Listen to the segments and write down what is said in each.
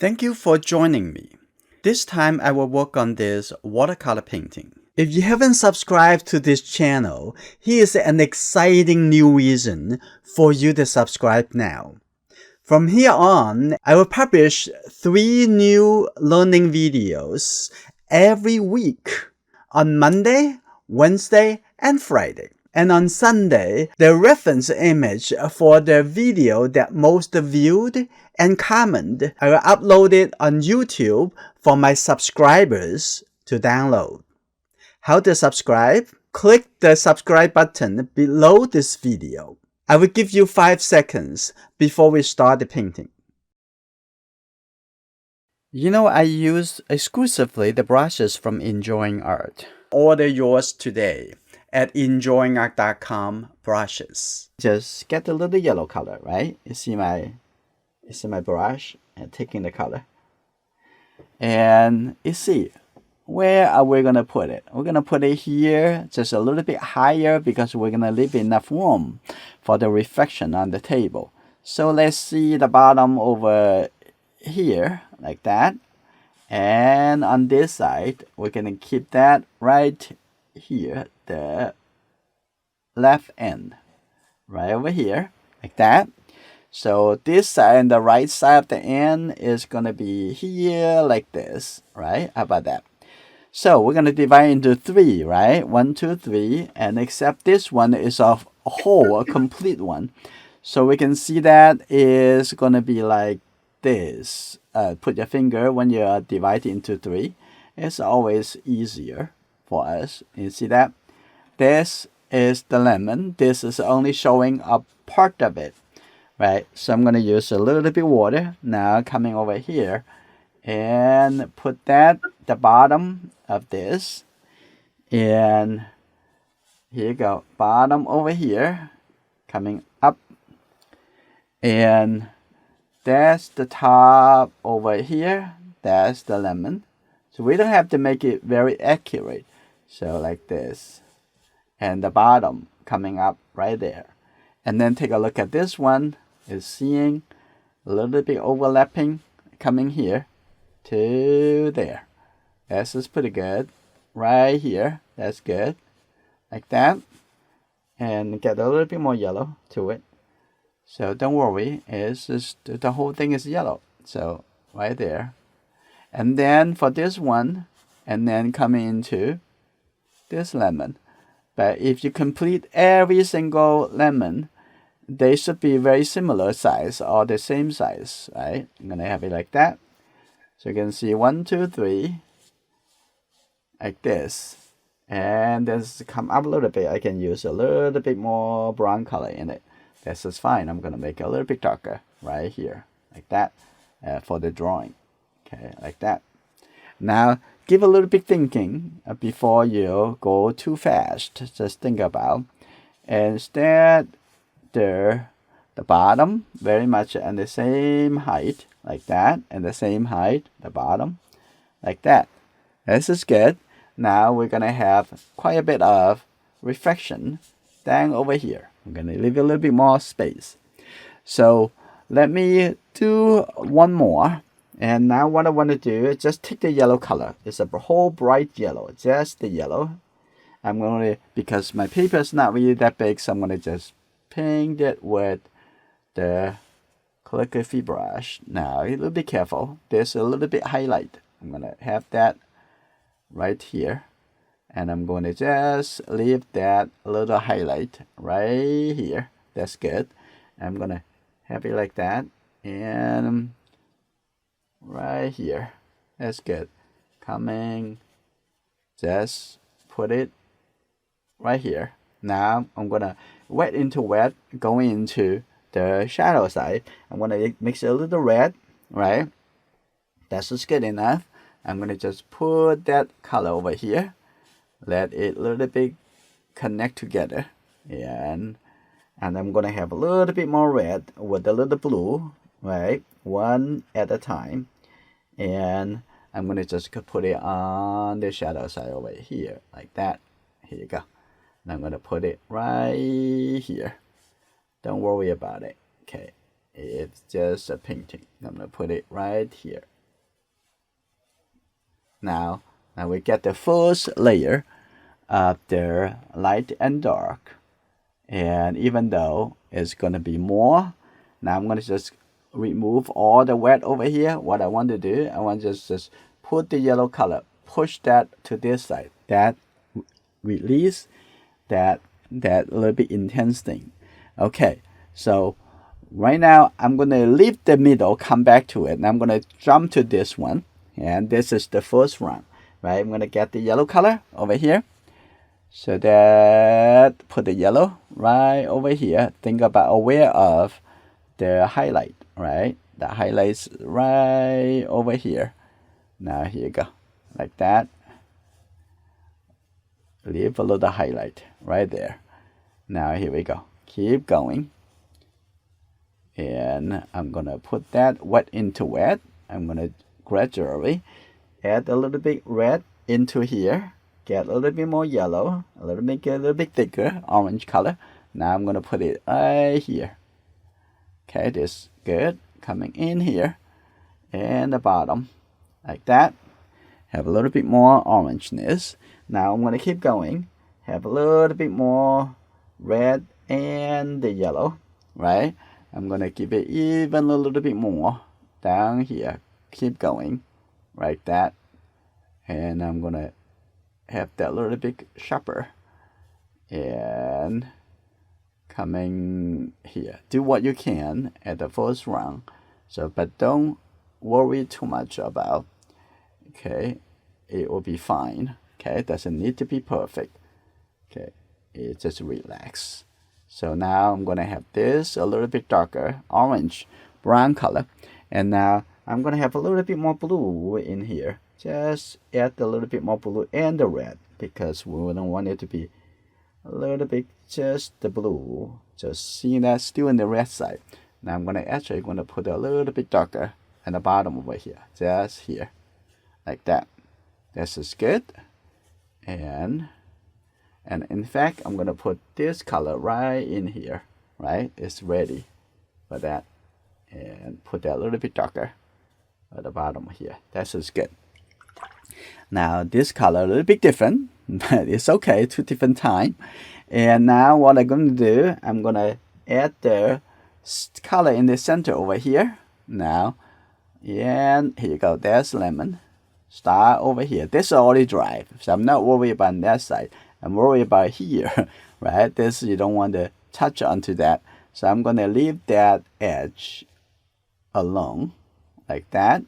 Thank you for joining me. This time I will work on this watercolor painting. If you haven't subscribed to this channel, here's an exciting new reason for you to subscribe now. From here on, I will publish 3 new learning videos every week on Monday, Wednesday, and Friday. And on Sunday, the reference image for the video that most viewed and commented, I will upload it on YouTube for my subscribers to download. How to subscribe? Click the subscribe button below this video. I will give you 5 seconds before we start the painting. I use exclusively the brushes from enjoyingart. Order yours today at enjoyingart.com brushes. Just get a little yellow color, right? You see my brush and taking the color. And you see, where are we going to put it? We're going to put it here, just a little bit higher because we're going to leave enough room for the reflection on the table. So let's see the bottom over here, like that. And on this side, we're going to keep that right here, the left end, right over here, like that. So this side and the right side of the end is going to be here, like this, right? How about that? So we're going to divide into 3, right? 1, 2, 3, and except this one is a whole, a complete one. So we can see that is going to be like this. Put your finger when you are dividing into 3. It's always easier for us. You see that? This is the lemon. This is only showing a part of it, right? So I'm going to use a little bit water now coming over here and put that the bottom of this, and here you go, bottom over here coming up, and that's the top over here. That's the lemon. So we don't have to make it very accurate. So like this, and the bottom coming up right there. And then take a look at this one. Is seeing a little bit overlapping coming here to there. This is pretty good. Right here, that's good. Like that. And get a little bit more yellow to it. So don't worry, it's just the whole thing is yellow. So right there. And then for this one, and then coming into this lemon. But if you complete every single lemon, they should be very similar size or the same size, right? I'm gonna have it like that. So you can see 1, 2, 3, like this. And this come up a little bit. I can use a little bit more brown color in it. This is fine. I'm gonna make it a little bit darker right here, like that, for the drawing. Okay, like that. Now give a little bit thinking before you go too fast. Just think about instead the bottom very much at the same height, like that, and the same height, the bottom, like that. This is good. Now we're gonna have quite a bit of reflection down over here. I'm gonna leave a little bit more space. So let me do one more. And now what I want to do is just take the yellow color. It's a whole bright yellow, just the yellow. I'm going to, because my paper is not really that big, so I'm going to just paint it with the calligraphy brush. Now, a little bit careful. There's a little bit highlight. I'm going to have that right here. And I'm going to just leave that little highlight right here. That's good. I'm going to have it like that. And right here, that's good. Coming, just put it right here. Now I'm gonna wet into wet, going into the shadow side. I'm gonna mix a little red, right? That's just good enough. I'm gonna just put that color over here, let it a little bit connect together, and I'm gonna have a little bit more red with a little blue, right? One at a time. And I'm going to just put it on the shadow side over here, like that. Here you go. And I'm going to put it right here. Don't worry about it. Okay. It's just a painting. I'm going to put it right here. Now we get the first layer of the light and dark. And even though it's going to be more, now I'm going to just remove all the wet over here. What I want to do, I want to just put the yellow color, push that to this side. That release that little bit intense thing. Okay, so right now I'm going to leave the middle, come back to it, and I'm going to jump to this one. And this is the first round, right? I'm going to get the yellow color over here. So that put the yellow right over here. Think about aware of the highlight, right? The highlights right over here. Now here you go, like that. Leave a little highlight right there. Now here we go. Keep going. And I'm gonna put that wet into wet. I'm gonna gradually add a little bit red into here. Get a little bit more yellow, get a little bit thicker orange color. Now I'm gonna put it right here. Okay, this good. Coming in here and the bottom, like that. Have a little bit more orangeness. Now I'm gonna keep going. Have a little bit more red and the yellow, right? I'm gonna give it even a little bit more down here. Keep going, like that. And I'm gonna have that little bit sharper and coming here. Do what you can at the first round, so but don't worry too much about. Okay, it will be fine. Okay, it doesn't need to be perfect. Okay, it just relax. So now I'm gonna have this a little bit darker orange brown color, and now I'm gonna have a little bit more blue in here. Just add a little bit more blue and the red, because we don't want it to be a little bit just the blue. Just see that still in the red side. Now I'm gonna put a little bit darker at the bottom over here, just here, like that. This is good. And in fact, I'm gonna put this color right in here, right? It's ready for that. And put that a little bit darker at the bottom here. That is good. Now this color a little bit different, but it's okay, 2 different time. And now what I'm going to do, I'm going to add the color in the center over here. Now, and here you go, there's lemon. Start over here. This is already dry, so I'm not worried about that side. I'm worried about here, right? This, you don't want to touch onto that. So I'm going to leave that edge alone, like that.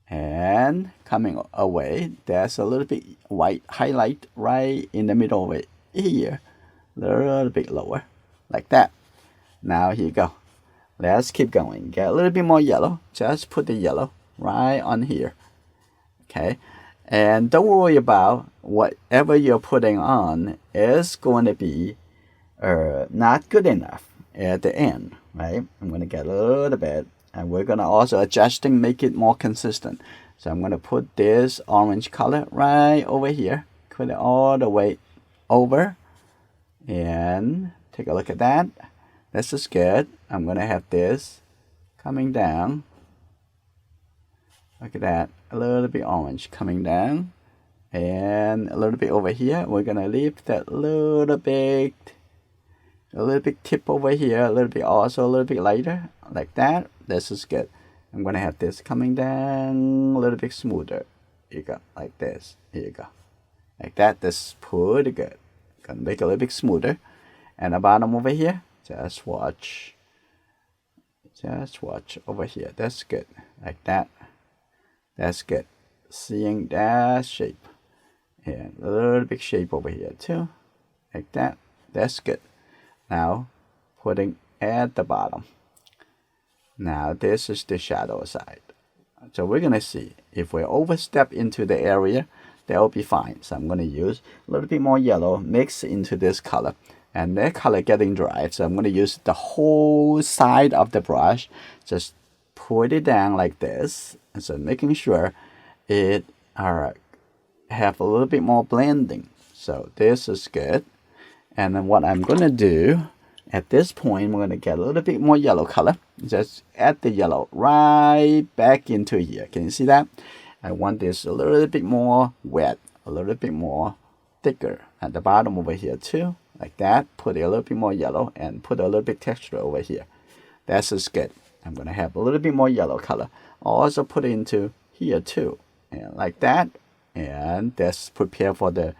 And coming away, there's a little bit white highlight right in the middle of it here, a little bit lower, like that. Now here you go. Let's keep going. Get a little bit more yellow. Just put the yellow right on here. Okay, and don't worry about whatever you're putting on is going to be not good enough at the end, right? I'm going to get a little bit. And we're going to also adjusting, make it more consistent. So I'm going to put this orange color right over here. Put it all the way over. And take a look at that. This is good. I'm going to have this coming down. Look at that. A little bit orange coming down. And a little bit over here. We're going to leave that little bit tip over here. A little bit also a little bit lighter. Like that. This is good. I'm going to have this coming down a little bit smoother. Here you go. Like this. Here you go. Like that. This is pretty good. Going to make it a little bit smoother. And the bottom over here. Just watch. Just watch over here. That's good. Like that. That's good. Seeing that shape. And a little bit shape over here too. Like that. That's good. Now putting at the bottom. Now this is the shadow side. So we're going to see if we overstep into the area, that will be fine. So I'm going to use a little bit more yellow mix into this color. And that color getting dry. So I'm going to use the whole side of the brush. Just put it down like this. And so making sure it have a little bit more blending. So this is good. And then what I'm going to do at this point, we're going to get a little bit more yellow color. Just add the yellow right back into here. Can you see that? I want this a little bit more wet, a little bit more thicker at the bottom over here too, like that. Put a little bit more yellow and put a little bit texture over here. That's just good. I'm gonna have a little bit more yellow color. I'll also put it into here too, and like that. And that's prepare for the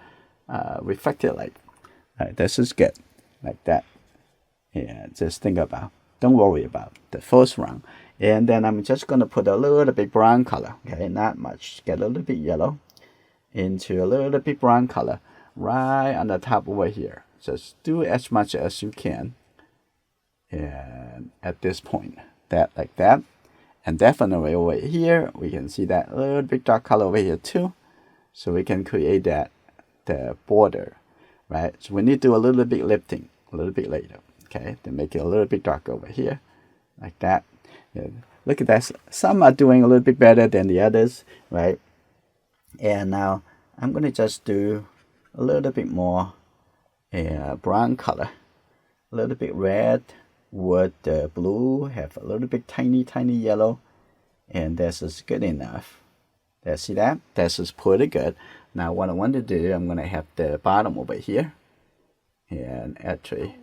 reflected light. This is good, like that. Yeah, just think about, don't worry about the first round. And then I'm just gonna put a little bit brown color, okay, not much. Get a little bit yellow into a little bit brown color right on the top over here. Just do as much as you can. And at this point, that like that. And definitely over here, we can see that a little bit dark color over here too. So we can create that, the border, right? So we need to do a little bit lifting, a little bit later, okay? To make it a little bit darker over here, like that. Yeah. Look at that. Some are doing a little bit better than the others, right? And now I'm going to just do a little bit more brown color, a little bit red with the blue, have a little bit tiny yellow, and this is good enough. See that? This is pretty good. Now what I want to do, I'm going to have the bottom over here and actually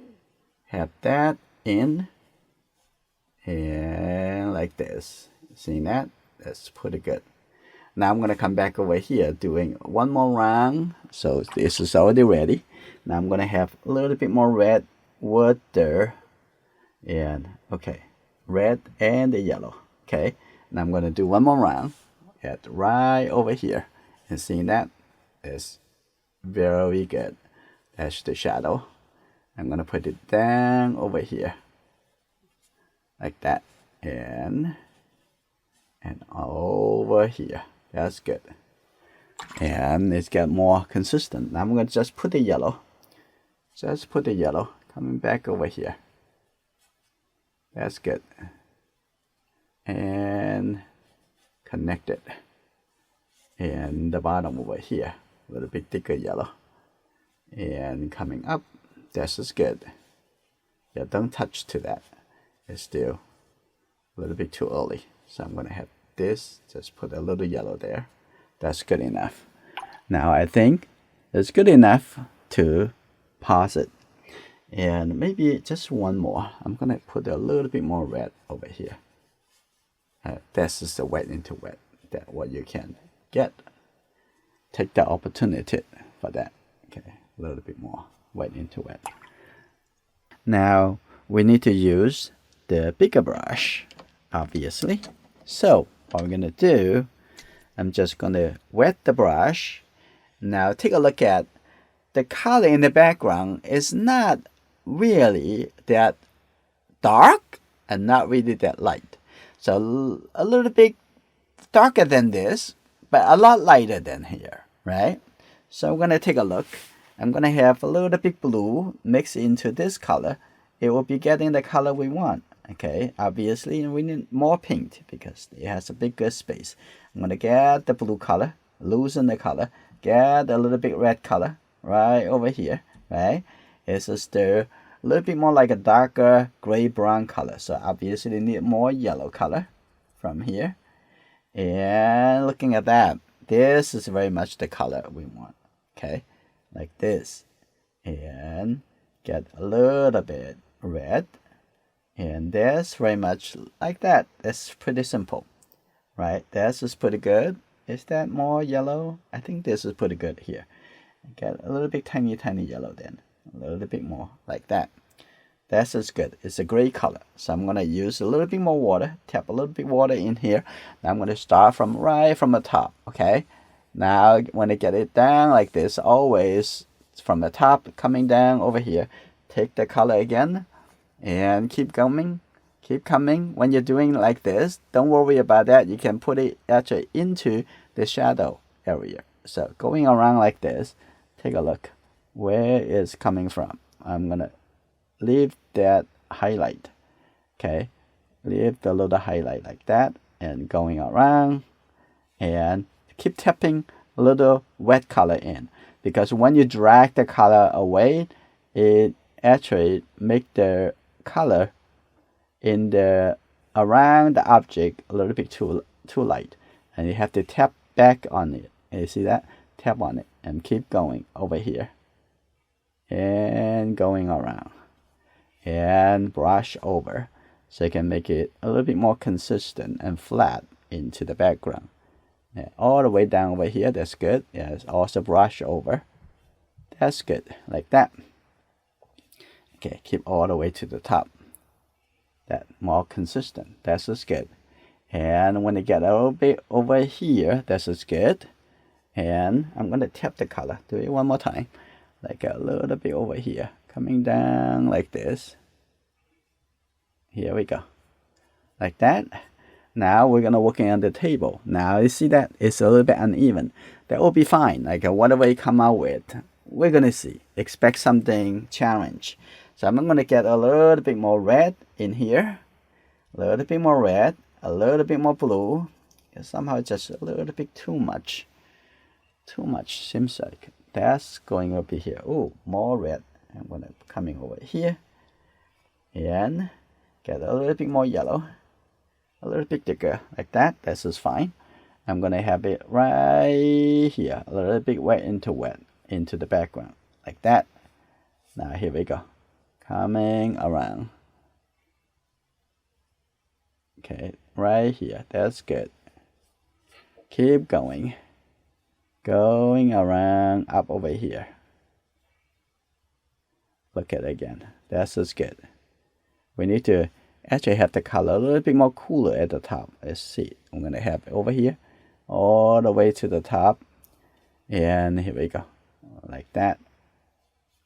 have that in and like this. See that? That's pretty good. Now I'm going to come back over here doing one more round. So this is already ready. Now I'm going to have a little bit more red with the, and okay, red and the yellow. Okay, now I'm going to do one more round at right over here, and seeing that is very good. That's the shadow. I'm going to put it down over here like that, and over here. That's good. And it's got more consistent. Now I'm going to just put the yellow. Just put the yellow coming back over here. That's good. And connect it. And the bottom over here, a little bit thicker yellow. And coming up, this is good. Yeah, don't touch to that. It's still a little bit too early. So I'm going to have this, just put a little yellow there. That's good enough. Now I think it's good enough to pause it. And maybe just one more. I'm going to put a little bit more red over here. This is the wet into wet. That what you can get. Take the opportunity for that. Okay, a little bit more wet into wet. Now we need to use the bigger brush, obviously. So what we're going to do, I'm just going to wet the brush. Now take a look at the color in the background is not really that dark and not really that light. So a little bit darker than this, but a lot lighter than here, right? So I'm going to take a look. I'm going to have a little bit blue mixed into this color. It will be getting the color we want. Okay, obviously we need more pink because it has a bigger space. I'm going to get the blue color, loosen the color, get a little bit red color right over here, right? It's just a little bit more like a darker gray brown color. So obviously we need more yellow color from here. And looking at that, this is very much the color we want. Okay, like this. And get a little bit red. And that's very much like that. That's pretty simple, right? This is pretty good. Is that more yellow? I think this is pretty good here. Get a little bit tiny yellow then. A little bit more like that. That's just good. It's a gray color. So I'm going to use a little bit more water. Tap a little bit water in here. Now I'm going to start from right from the top, okay? Now when I get it down like this, always from the top coming down over here. Take the color again. And keep coming. When you're doing like this, don't worry about that. You can put it actually into the shadow area. So going around like this, take a look. Where is coming from? I'm going to leave that highlight. Okay. Leave the little highlight like that. And going around. And keep tapping a little wet color in. Because when you drag the color away, it actually make the color in the around the object a little bit too light, and you have to tap back on it. You see that? Tap on it and keep going over here. And going around. And brush over. So you can make it a little bit more consistent and flat into the background. Yeah, all the way down over here, that's good. Yes, also brush over. That's good, like that. Okay, keep all the way to the top. That more consistent. That's just good. And when you get a little bit over here, that's just good. And I'm gonna tap the color. Do it one more time. Like a little bit over here, coming down like this. Here we go, like that. Now we're gonna work on the table. Now you see that it's a little bit uneven. That will be fine. Like whatever you come out with, we're gonna see. Expect something challenge. So I'm gonna get a little bit more red in here, a little bit more red, a little bit more blue. Somehow just a little bit too much. Too much seems like. That's going over here. Oh, more red. I'm gonna coming over here and get a little bit more yellow. A little bit thicker, like that. This is fine. I'm gonna have it right here, a little bit wet into the background, like that. Now here we go, coming around. Okay, right here. That's good. Keep going, going around up over here. Look at it again. That's just good. We need to actually have the color a little bit more cooler at the top. Let's see. I'm gonna have it over here, all the way to the top, and here we go, like that.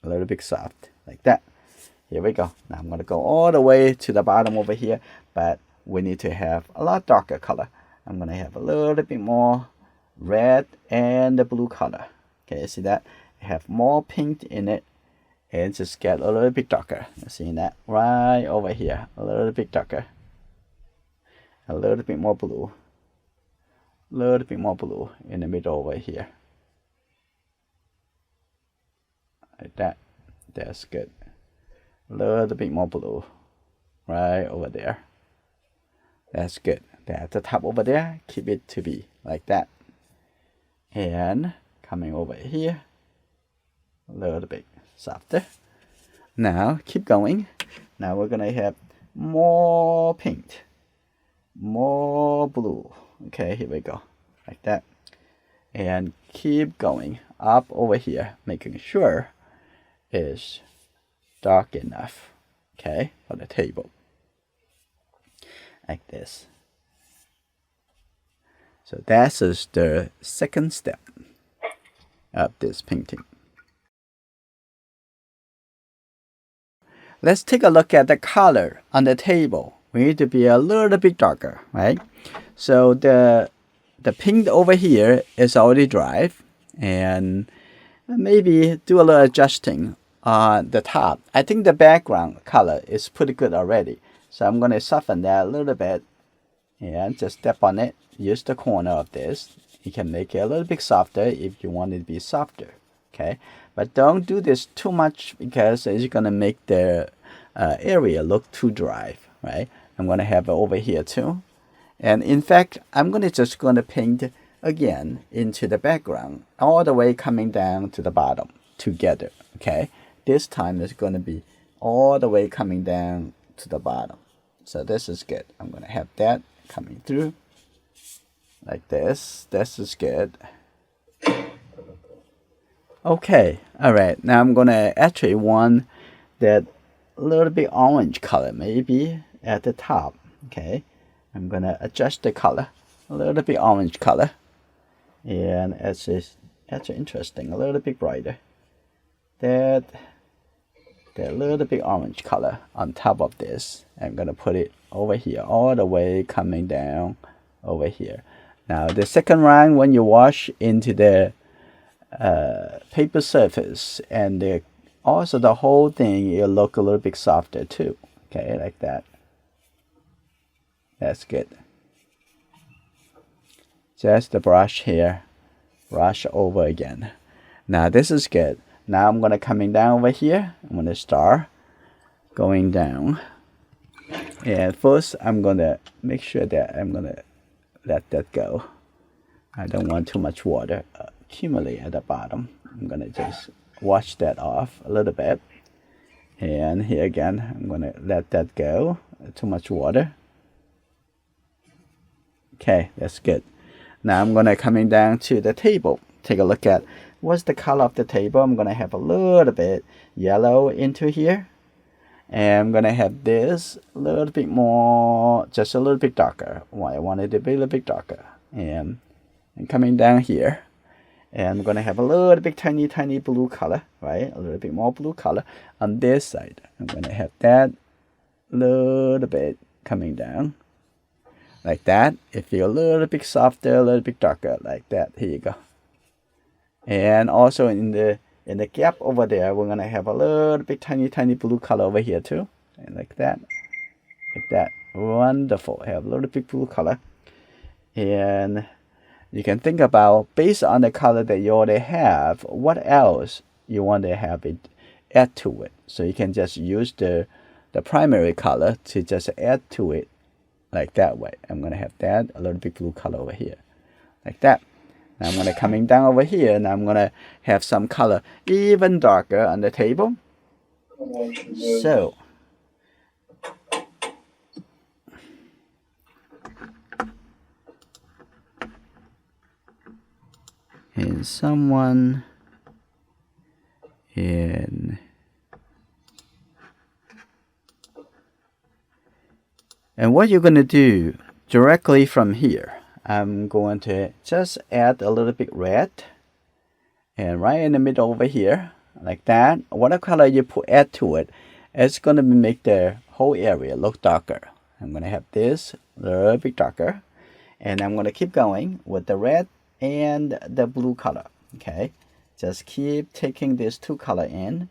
A little bit soft, like that. Here we go. Now I'm gonna go all the way to the bottom over here, but we need to have a lot darker color. I'm gonna have a little bit more red and the blue color. Okay, you see that? I have more pink in it. And just get a little bit darker. See that? Right over here. A little bit darker. A little bit more blue. A little bit more blue in the middle over here. Like that. That's good. A little bit more blue. Right over there. That's good. At the top over there, keep it to be like that. And coming over here. A little bit softer. Now keep going. Now we're gonna have more pink, more blue. Okay, here we go, like that. And keep going up over here, making sure it's dark enough, okay, for the table, like this. So that is the second step of this painting. Let's take a look at the color on the table. We need to be a little bit darker, right? So the pink over here is already dry, and maybe do a little adjusting on the top. I think the background color is pretty good already. So I'm going to soften that a little bit and just step on it. Use the corner of this. You can make it a little bit softer if you want it to be softer. Okay, but don't do this too much because it's going to make the area look too dry, right? I'm going to have it over here too. And in fact, I'm just going to paint again into the background, all the way coming down to the bottom together, okay? This time it's going to be all the way coming down to the bottom. So this is good. I'm going to have that coming through like this. This is good. Okay, all right. Now I'm gonna actually want that little bit orange color maybe at the top. Okay, I'm gonna adjust the color a little bit orange color, and it's actually interesting. A little bit brighter. That little bit orange color on top of this. I'm gonna put it over here, all the way coming down over here. Now the second round, when you wash into the paper surface, and also the whole thing, it'll look a little bit softer too. Okay, like that. That's good. Just the brush here, brush over again. Now this is good. Now I'm gonna coming down over here. I'm gonna start going down, and first I'm gonna make sure that I'm gonna let that go. I don't want too much water accumulate at the bottom. I'm gonna just wash that off a little bit. And here again, I'm gonna let that go. Too much water. Okay, that's good. Now I'm gonna coming down to the table. Take a look at what's the color of the table. I'm gonna have a little bit yellow into here. And I'm gonna have this a little bit more, just a little bit darker. I want it to be a little bit darker. And coming down here, and I'm gonna have a little bit tiny blue color, right? A little bit more blue color on this side. I'm gonna have that little bit coming down like that. It feels a little bit softer, a little bit darker, like that. Here you go. And also in the gap over there, we're gonna have a little bit tiny blue color over here too, and like that, Wonderful. Have a little bit blue color, and you can think about, based on the color that you already have, what else you want to have it add to it. So you can just use the primary color to just add to it like that way. I'm gonna have that a little bit blue color over here, like that. Now I'm gonna coming down over here, and I'm gonna have some color even darker on the table. So and someone in and what you're going to do directly from here, I'm going to just add a little bit red, and right in the middle over here, like that. Whatever color you add to it, it's going to make the whole area look darker. I'm going to have this a little bit darker, and I'm going to keep going with the red and the blue color. Okay, just keep taking these two color in,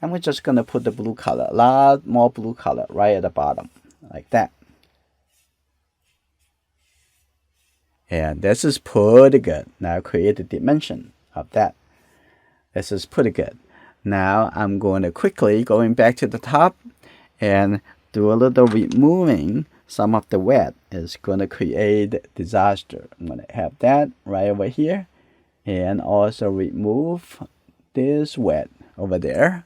and we're just gonna put the blue color, a lot more blue color right at the bottom, like that. And this is pretty good. Now create the dimension of that. This is pretty good. Now I'm going to quickly going back to the top and do a little removing some of the wet. Is going to create disaster. I'm going to have that right over here, and also remove this wet over there.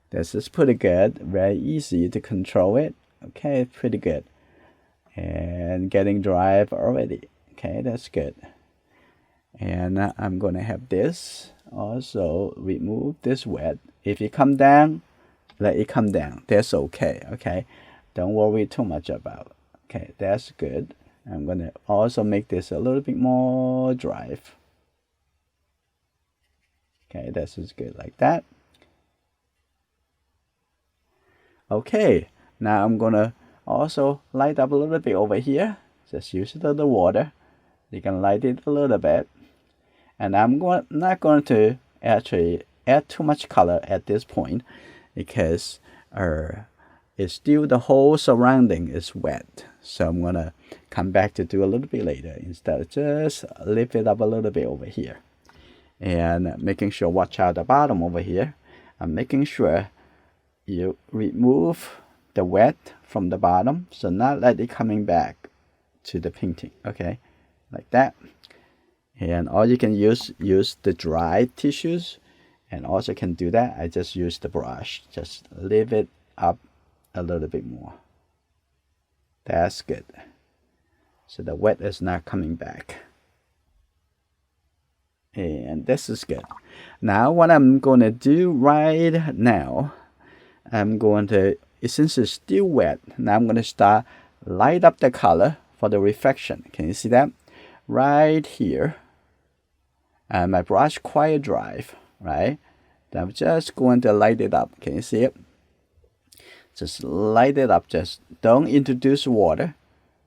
This is pretty good. Very easy to control it. Okay, pretty good. And getting dry already. Okay, that's good. And I'm going to have this also remove this wet. If it come down, let it come down. That's okay. Okay, don't worry too much about it. Okay, that's good. I'm going to also make this a little bit more dry. Okay, this is good like that. Okay, now I'm going to also light up a little bit over here. Just use a little water. You can light it a little bit. And I'm not going to actually add too much color at this point, because it's still the whole surrounding is wet. So I'm going to come back to do a little bit later. Instead of just lift it up a little bit over here. And making sure, watch out the bottom over here. I'm making sure you remove the wet from the bottom. So not let it coming back to the painting. Okay, like that. And or you can use the dry tissues. And also can do that. I just use the brush. Just lift it up a little bit more. That's good. So the wet is not coming back. And this is good. Now what I'm going to do right now, I'm going to, since it's still wet, now I'm going to start light up the color for the reflection. Can you see that? Right here. And my brush quite dry, right? I'm just going to light it up. Can you see it? Just light it up. Just don't introduce water,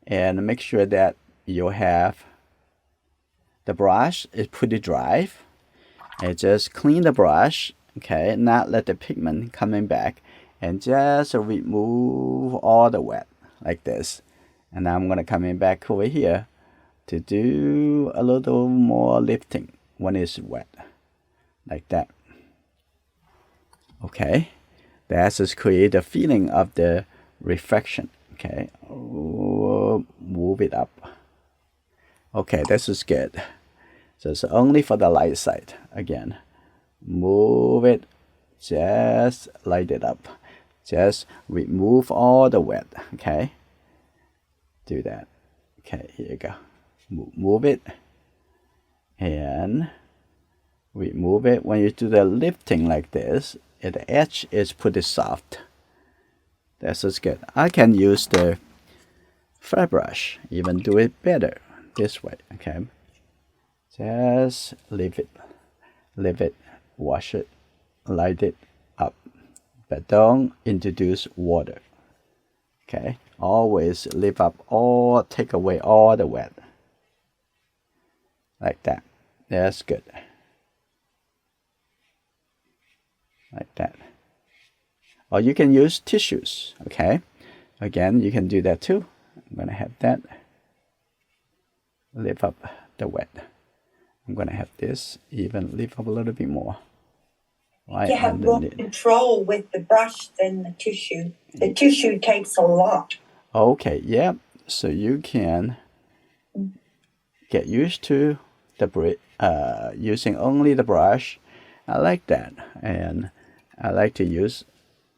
and make sure that you have the brush is pretty dry. And just clean the brush. Okay, not let the pigment coming back, and just remove all the wet like this. And now I'm gonna coming back over here to do a little more lifting when it's wet, like that. Okay. That just create a feeling of the reflection. Okay, move it up. Okay, this is good. So it's only for the light side. Again, move it, just light it up. Just remove all the wet, okay? Do that. Okay, here you go. Move it and remove it. When you do the lifting like this, the edge is pretty soft. That's just good. I can use the flat brush, even do it better this way, okay? Just leave it, wash it, light it up, but don't introduce water, okay? Always leave up all, take away all the wet, like that. That's good, like that. Or you can use tissues, okay? Again, you can do that too. I'm gonna have that, lift up the wet. I'm gonna have this even lift up a little bit more. Right, you have more control with the brush than the tissue. The tissue takes a lot. Okay, yeah. So you can get used to the using only the brush. I like that, and I like to use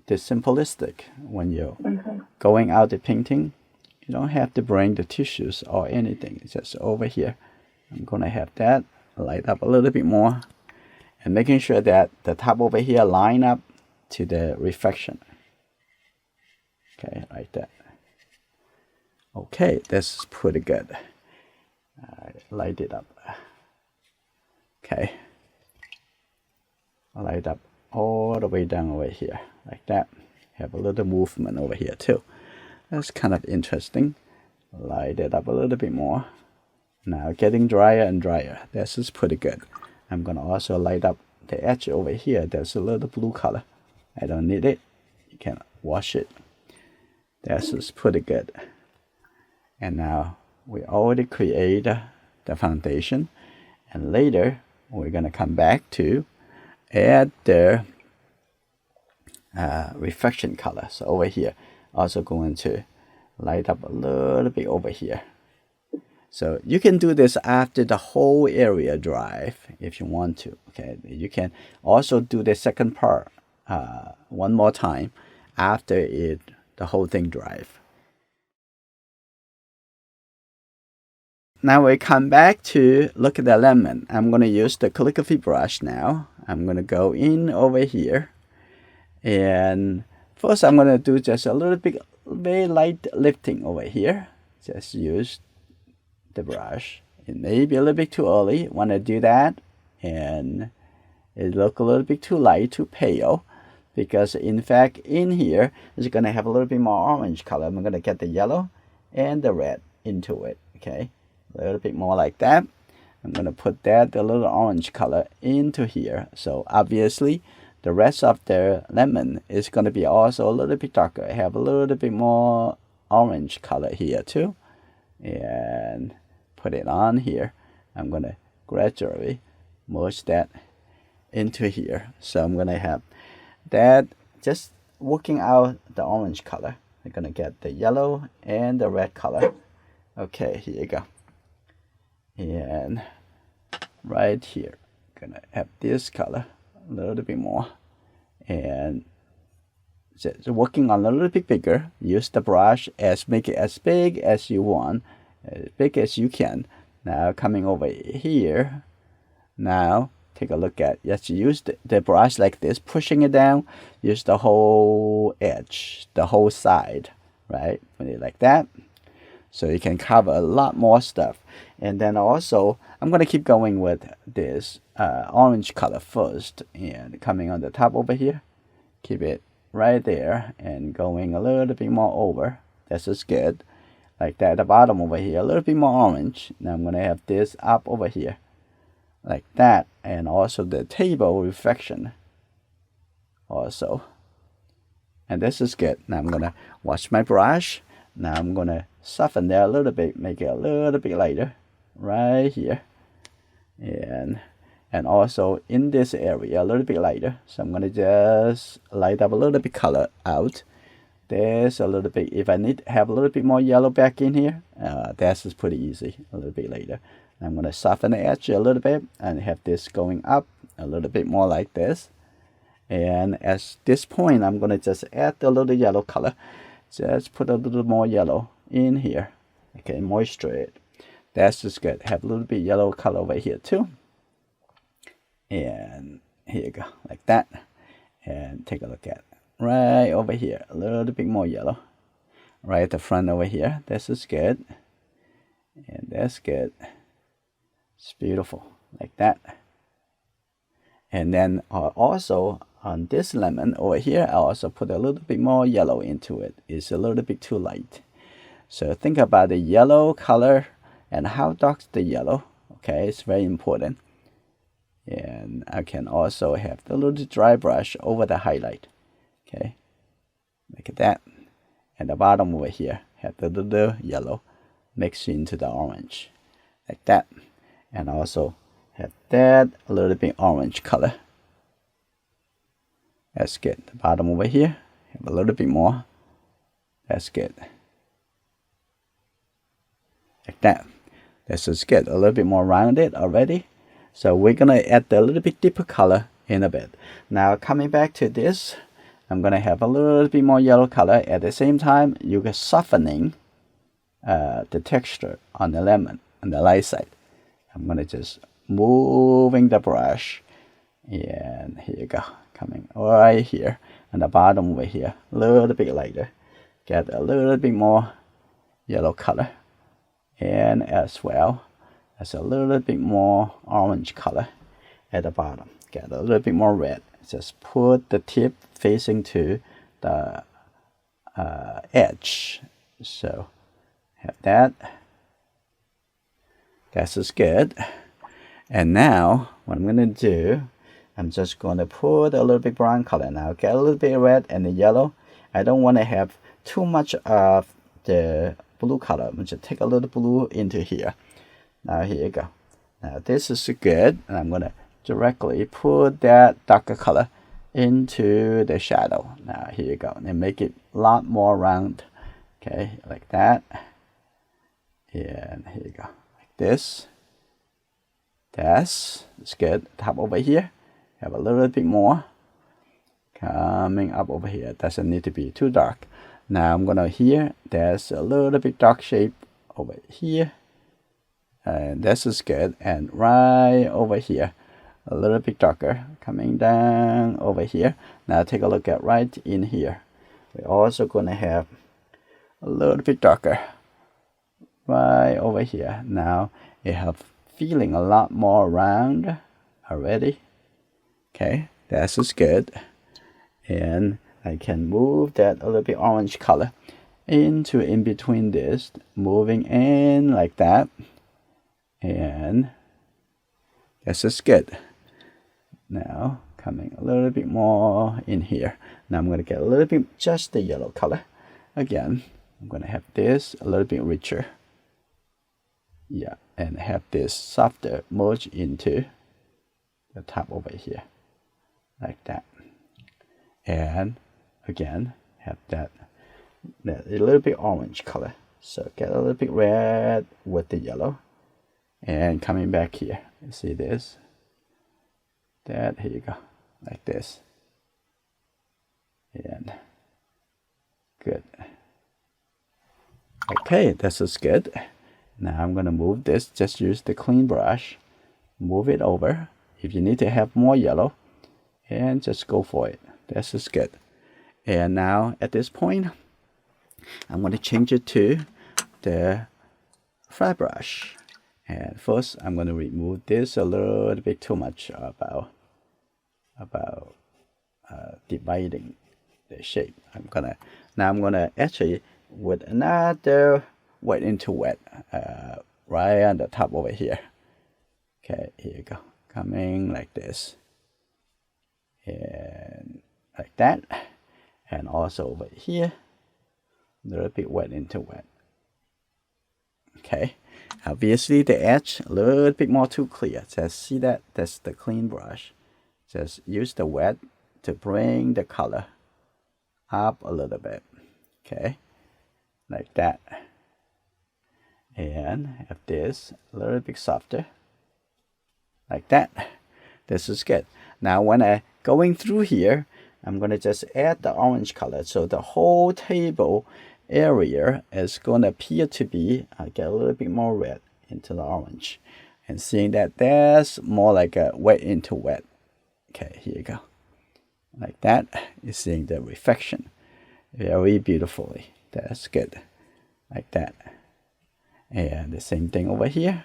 the simplistic when you're going out the painting. You don't have to bring the tissues or anything. It's just over here. I'm gonna have that light up a little bit more, and making sure that the top over here line up to the reflection. Okay, like that. Okay, that's pretty good. Light it up. Okay. Light up all the way down over here, like that. Have a little movement over here too. That's kind of interesting. Light it up a little bit more. Now getting drier and drier. This is pretty good. I'm gonna also light up the edge over here. There's a little blue color. I don't need it. You can wash it. This is pretty good. And now we already create the foundation, and later we're gonna come back to add the reflection color. So over here, also going to light up a little bit over here. So you can do this after the whole area dry if you want to. Okay, you can also do the second part one more time after the whole thing dries. Now we come back to look at the lemon. I'm going to use the calligraphy brush now. I'm going to go in over here, and first I'm going to do just a little bit, very light lifting over here. Just use the brush. It may be a little bit too early when I do that, and it look a little bit too light, too pale, because in fact in here it's going to have a little bit more orange color. I'm going to get the yellow and the red into it. Okay, a little bit more like that. I'm going to put that a little orange color into here. So obviously the rest of the lemon is going to be also a little bit darker. I have a little bit more orange color here too, and put it on here. I'm going to gradually merge that into here. So I'm going to have that just working out the orange color. I'm going to get the yellow and the red color. Okay, here you go. And right here, I'm going to have this color a little bit more. And just working on a little bit bigger. Use the brush, make it as big as you want, as big as you can. Now coming over here, now take a look at, yes, use the brush like this, pushing it down. Use the whole edge, the whole side, right? Put it like that, so you can cover a lot more stuff. And then also I'm going to keep going with this orange color first, and coming on the top over here, keep it right there, and going a little bit more over. This is good, like that. The bottom over here, a little bit more orange. Now I'm going to have this up over here, like that, and also the table reflection also. And this is good. Now I'm going to wash my brush. Now I'm going to soften that a little bit, make it a little bit lighter right here, and also in this area a little bit lighter. So I'm going to just light up a little bit color out this a little bit. If I need to have a little bit more yellow back in here, that's just pretty easy a little bit later. I'm going to soften the edge a little bit and have this going up a little bit more like this. And at this point, I'm going to just add a little yellow color. Just put a little more yellow in here. Okay, moisture it. That's just good. Have a little bit yellow color over here too. And here you go, like that. And take a look at it. Right over here, a little bit more yellow. Right at the front over here. This is good. And that's good. It's beautiful, like that. And then also on this lemon over here, I also put a little bit more yellow into it. It's a little bit too light. So think about the yellow color and how dark the yellow. Okay, it's very important. And I can also have the little dry brush over the highlight. Okay, look at that. And the bottom over here, have the little yellow mixed into the orange, like that. And also have that a little bit orange color. That's good. The bottom over here, have a little bit more. That's good. Like that. This is good. A little bit more rounded already. So we're going to add a little bit deeper color in a bit. Now coming back to this, I'm going to have a little bit more yellow color. At the same time, you're softening the texture on the lemon on the light side. I'm going to just moving the brush. And here you go. Coming right here. And the bottom over here. A little bit lighter. Get a little bit more yellow color. And as well as a little bit more orange color at the bottom. Get a little bit more red. Just put the tip facing to the edge. So have that. That's just good. And now what I'm going to do, I'm just going to put a little bit brown color. Now get a little bit red and the yellow. I don't want to have too much of the blue color. I'm just take a little blue into here. Now here you go. Now this is good. And I'm going to directly put that darker color into the shadow. Now here you go. And make it a lot more round. Okay, like that. And here you go. Like this. That's good. Top over here. Have a little bit more. Coming up over here. Doesn't need to be too dark. Now I'm gonna here. There's a little bit dark shape over here. And this is good. And right over here. A little bit darker. Coming down over here. Now take a look at right in here. We're also gonna have a little bit darker. Right over here. Now you have feeling a lot more round already. Okay, that's just good. And I can move that a little bit orange color into in between this, moving in like that. And that's just good. Now coming a little bit more in here. Now I'm going to get a little bit just the yellow color. Again, I'm going to have this a little bit richer. Yeah, and have this softer merge into the top over here, like that. And again, have that a little bit orange color. So get a little bit red with the yellow. And coming back here, you see this? That, here you go, like this. And good. Okay, this is good. Now I'm going to move this, just use the clean brush, move it over. If you need to have more yellow, and just go for it. This is good. And now at this point, I'm going to change it to the flat brush. And first, I'm going to remove this a little bit too much about dividing the shape. Now I'm gonna actually with another wet into wet right on the top over here. Okay, here you go, coming like this and like that, and also over here a little bit wet into wet. Okay, obviously the edge a little bit more too clear. Just see that, that's the clean brush. Just use the wet to bring the color up a little bit. Okay, like that. And have this a little bit softer, like that. This is good. Now when I going through here, I'm gonna just add the orange color, so the whole table area is gonna appear to be, I get a little bit more red into the orange, and seeing that that's more like a wet into wet. Okay, here you go, like that. You're seeing the reflection very beautifully. That's good, like that. And the same thing over here.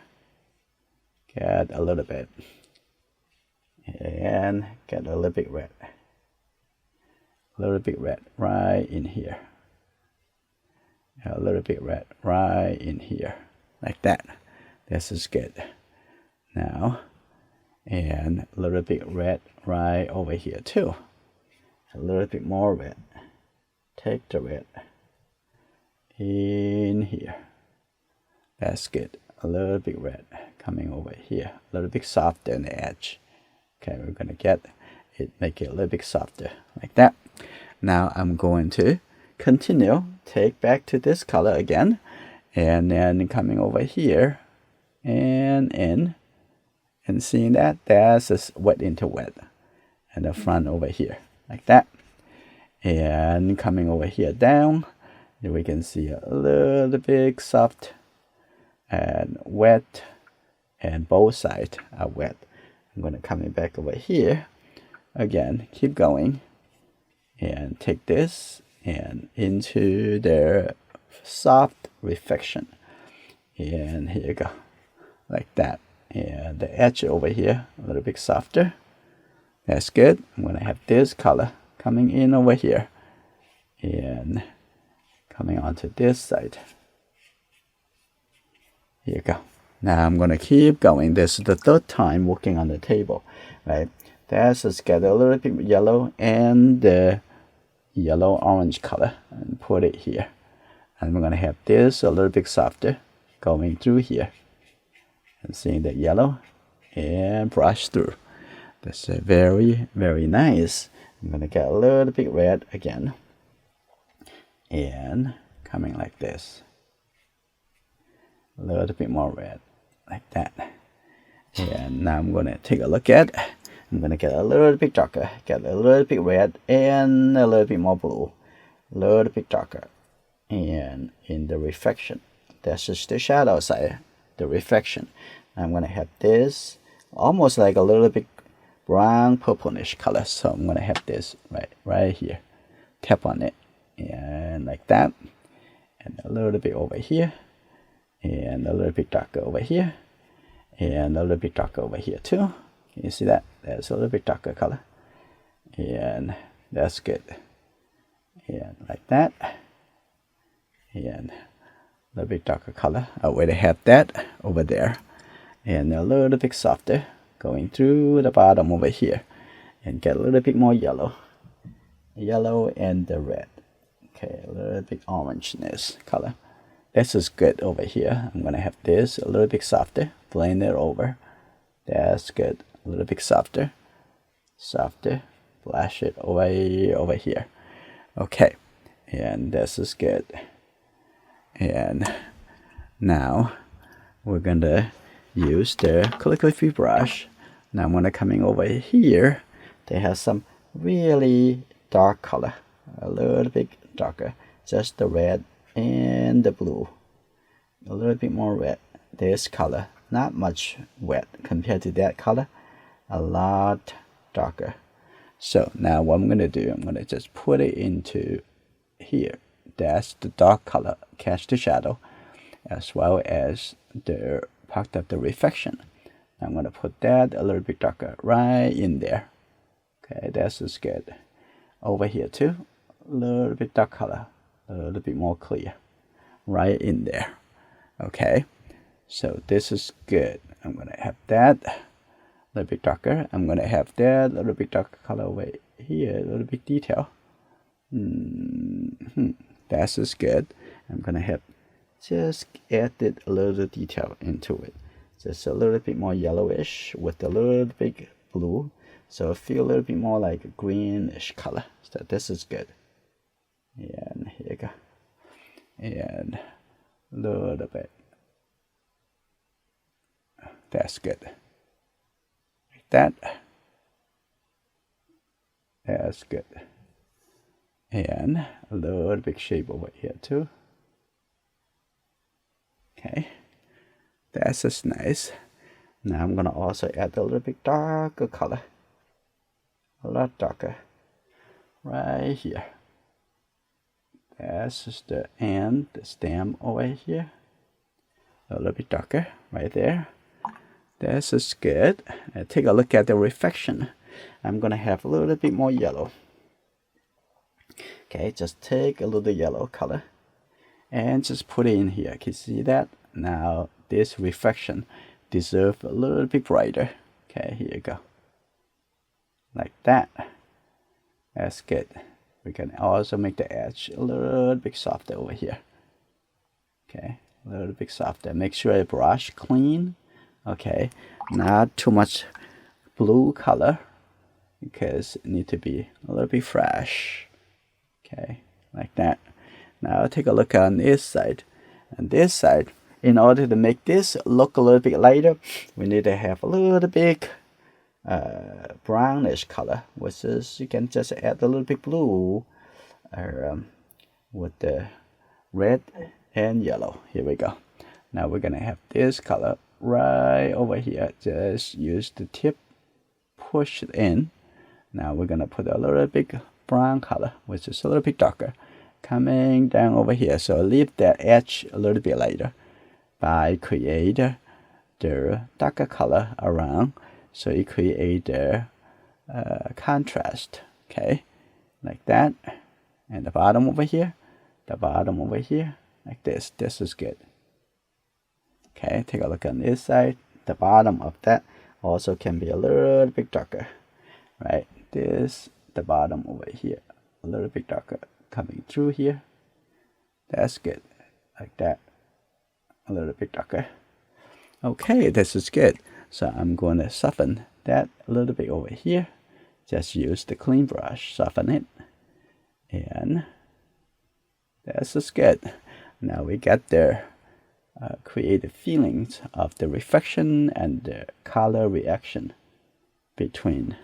Get a little bit, and get a little bit red. A little bit red right in here. A little bit red right in here, like that. This is good. Now, and a little bit red right over here too. A little bit more red. Take the red in here. That's good. A little bit red coming over here. A little bit softer on the edge. Okay, we're gonna get it, make it a little bit softer, like that. Now I'm going to continue, take back to this color again, and then coming over here and in, and seeing that that's a wet into wet, and the front over here, like that. And coming over here down, then we can see a little bit soft and wet, and both sides are wet. I'm going to come back over here again, keep going, and take this and into the soft reflection, and here you go, like that. And the edge over here a little bit softer. That's good. I'm going to have this color coming in over here and coming onto this side. Here you go. Now I'm going to keep going. This is the third time working on the table, right? Let's get a little bit yellow and the yellow orange color and put it here. And we're going to have this a little bit softer going through here. And seeing the yellow and brush through. That's very, very nice. I'm going to get a little bit red again. And coming like this. A little bit more red, like that. And now I'm going to take a look at, I'm going to get a little bit darker, get a little bit red and a little bit more blue, a little bit darker. And in the reflection, that's just the shadow side, the reflection. I'm going to have this almost like a little bit brown purplish color. So I'm going to have this right here, tap on it, and like that. And a little bit over here. And a little bit darker over here, and a little bit darker over here too. Can you see that? There's a little bit darker color, and that's good. And like that, and a little bit darker color. I already have that over there, and a little bit softer going through the bottom over here, and get a little bit more yellow and the red. Okay, a little bit orangeness color. This is good over here. I'm going to have this a little bit softer, blend it over. That's good. A little bit softer, flash it away over here. Okay, and this is good. And now we're going to use the calligraphy brush. Now I'm going to coming over here. They have some really dark color, a little bit darker, just the red and the blue, a little bit more red. This color not much wet compared to that color, a lot darker. So now what I'm going to do, I'm going to just put it into here. That's the dark color, catch the shadow, as well as the part of the reflection. I'm going to put that a little bit darker right in there. Okay, that's just good. Over here too, a little bit dark color, a little bit more clear right in there. Okay, so this is good. I'm going to have that a little bit darker. I'm going to have that a little bit darker color over here, a little bit detail. That's just good. I'm going to have just added a little detail into it. Just a little bit more yellowish with a little bit blue. So I feel a little bit more like a greenish color. So this is good. And here you go. and a little bit. That's good. Like that. That's good. And a little big shape over here too. Okay, that's just nice. Now I'm gonna also add a little bit darker color, a lot darker, right here. That's just the end, the stem over here. A little bit darker right there. That's just good. Take a look at the reflection. I'm gonna have a little bit more yellow. Okay, just take a little yellow color and just put it in here. Can you see that? Now this reflection deserves a little bit brighter. Okay, here you go. Like that. That's good. We can also make the edge a little bit softer over here. Okay, a little bit softer. Make sure the brush clean. Okay, not too much blue color because it needs to be a little bit fresh. Okay, like that. Now take a look on this side. And this side, in order to make this look a little bit lighter, we need to have a little bit brownish color, which is you can just add a little bit blue with the red and yellow. Here we go. Now we're gonna have this color right over here. Just use the tip, push it in. Now we're gonna put a little bit brown color, which is a little bit darker, coming down over here. So leave that edge a little bit lighter by create the darker color around, so you create the contrast. Okay, like that. And the bottom over here, the bottom over here, like this. This is good. Okay, take a look on this side. The bottom of that also can be a little bit darker, right? This, the bottom over here, a little bit darker coming through here. That's good, like that. A little bit darker. Okay, this is good. So I'm going to soften that a little bit over here. Just use the clean brush, soften it. And this is good. Now we got the creative feelings of the reflection and the color reaction between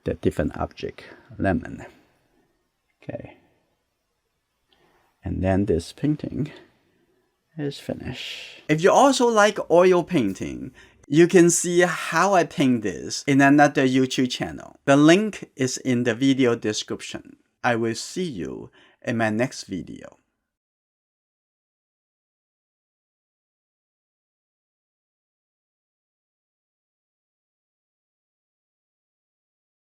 the different object, lemon. Okay. And then this painting is finished. If you also like oil painting, you can see how I paint this in another YouTube channel. The link is in the video description. I will see you in my next video.